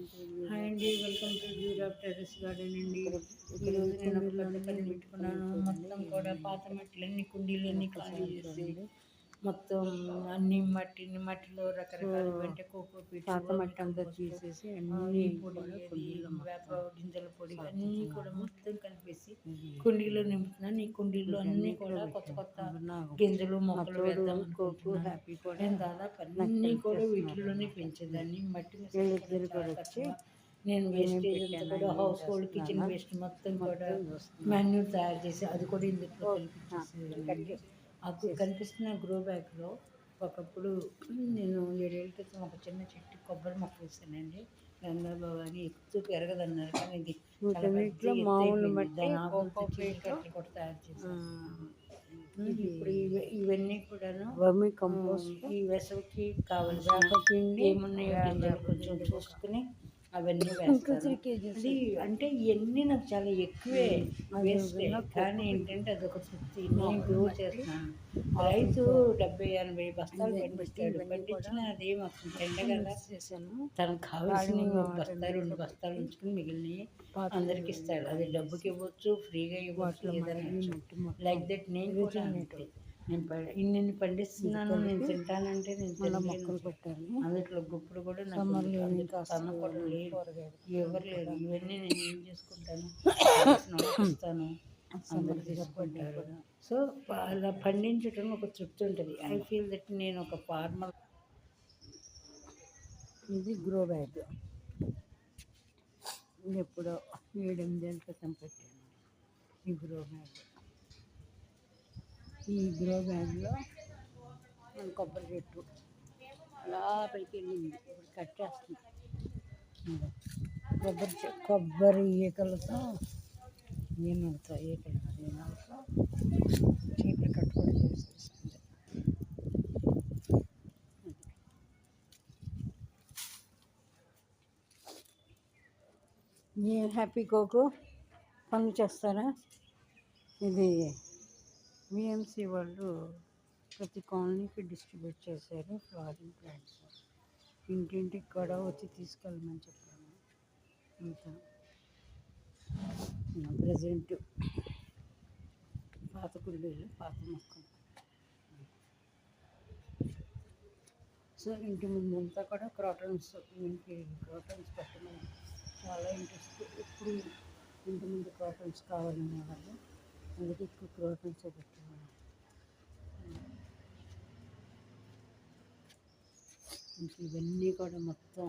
Hi అండి, welcome to beauty of terrace garden అండి. ఈరోజు నేను ఒక పెద్ద పని పెట్టుకున్నాను. మొత్తం కూడా పాత మట్టిలన్నీ కుండీలన్నీ ఖాళీ చేసి మొత్తం అన్ని మట్టిలో రకరకాల అంటే కోకో పీట్స్, పాత మట్టి అంతా తీసేసి అన్ని పొడి, వేప గింజల పొడి అన్నీ కూడా మొత్తం కలిపేసి కుండీలో నింపుతున్నాను. ఈ కుండీలో అన్నీ కూడా కొత్త కొత్త గింజలు మొక్కలు వేద్దాం అనుకుంటున్నాను. నేను దాదాపు అన్నీ కూడా వీటిల్లోనే పెంచేదాన్ని. మట్టి నేను వేస్టేజ్ అంతా కూడా హౌస్ హోల్డ్ కిచెన్ వేస్ట్ మొత్తం కూడా మాన్యూర్ తయారు చేసి అది కూడా ఇందులో కలిపి అది కనిపిస్తున్న గ్రో బ్యాగ్లో ఒకప్పుడు నేను 7 ఏళ్ళ క్రితం ఒక చిన్న చెట్టు కొబ్బరి మొక్క వేసానండి. గంగాబాబు అని ఎత్తు పెరగదన్నారు, కానీ ఇది మామూలు దాని ఆకులతో చీకట్లు కూడా తయారు చేశాను. ఇప్పుడు ఇవన్నీ కూడాను వర్మి కంపోస్ట్ ఈ వేసవికి కావాల్సిన ఏమున్నాయో గింజలు కొంచెం చూసుకుని అవన్నీ వేస్తాను. అది అంటే ఇవన్నీ నాకు చాలా ఎక్కువే వేస్తే, కానీ ఏంటంటే అదొక తృప్తి. నేను గ్రో చేస్తున్నాను. రైతు 70-80 బస్తాలు పండిస్తాడు. పండించిన అదే మాకు ఎండగల తనకు కావాల్సిన 1 బస్తా 2 బస్తాలు ఉంచుకుని మిగిలినవి అందరికి ఇస్తాడు. అది డబ్బుకి ఇవ్వచ్చు, ఫ్రీగా ఇవ్వచ్చు, ఏదైనా లైక్ దట్. నేను కూడా ఇన్ని పండిస్తున్నాను, నేను తింటానంటే నేను మొక్కలు పెట్టాను. అందులో గుప్పుడు కూడా నాకు ఎవరు లేరు. ఇవన్నీ నేను ఏం చేసుకుంటాను, ఇస్తాను, అందరు తీసుకుంటారు. సో అలా పండించడం ఒక తృప్తి ఉంటుంది. ఐ ఫీల్ దట్ నేను ఒక ఫార్మర్. ఇది గ్రో బ్యాగ్. ఎప్పుడో 7-8 ఏళ్ళ క్రితం పెట్టాను ఈ గ్రో బ్యాగ్. ఈ గ్రో బ్యాగ్లో మన కొబ్బరి చెట్టు అలా పైకి వెళ్ళింది. ఇప్పుడు కట్ చేస్తుంది. కొబ్బరి ఈకలతో ఈకలతో చీపురు కట్టుకొని చేసేసింది. ఏ హ్యాపీ కోకో పనులు చేస్తారా? ఇది విఎంసి వాళ్ళు ప్రతి కాలనీకి డిస్ట్రిబ్యూట్ చేశారు ఫ్లవరింగ్ ప్లాంట్స్. ఇంటింటికి కూడా వచ్చి తీసుకెళ్ళమని చెప్పాను. ఇంకా ప్రజెంట్ పాత కుండీలు, పాత మొక్కలు. సో ఇంటి ముందంతా కూడా క్రాటన్స్. ఇంటికి క్రాటన్స్ పెట్టమని చాలా ఇంట్రెస్ట్. ఎప్పుడు ఇంటి ముందు క్రాటన్స్ కావాలనే వాళ్ళు, అందుకే ఎక్కువ క్రాటన్స్ పెట్టాను. ఇంక ఇవన్నీ కూడా మొత్తం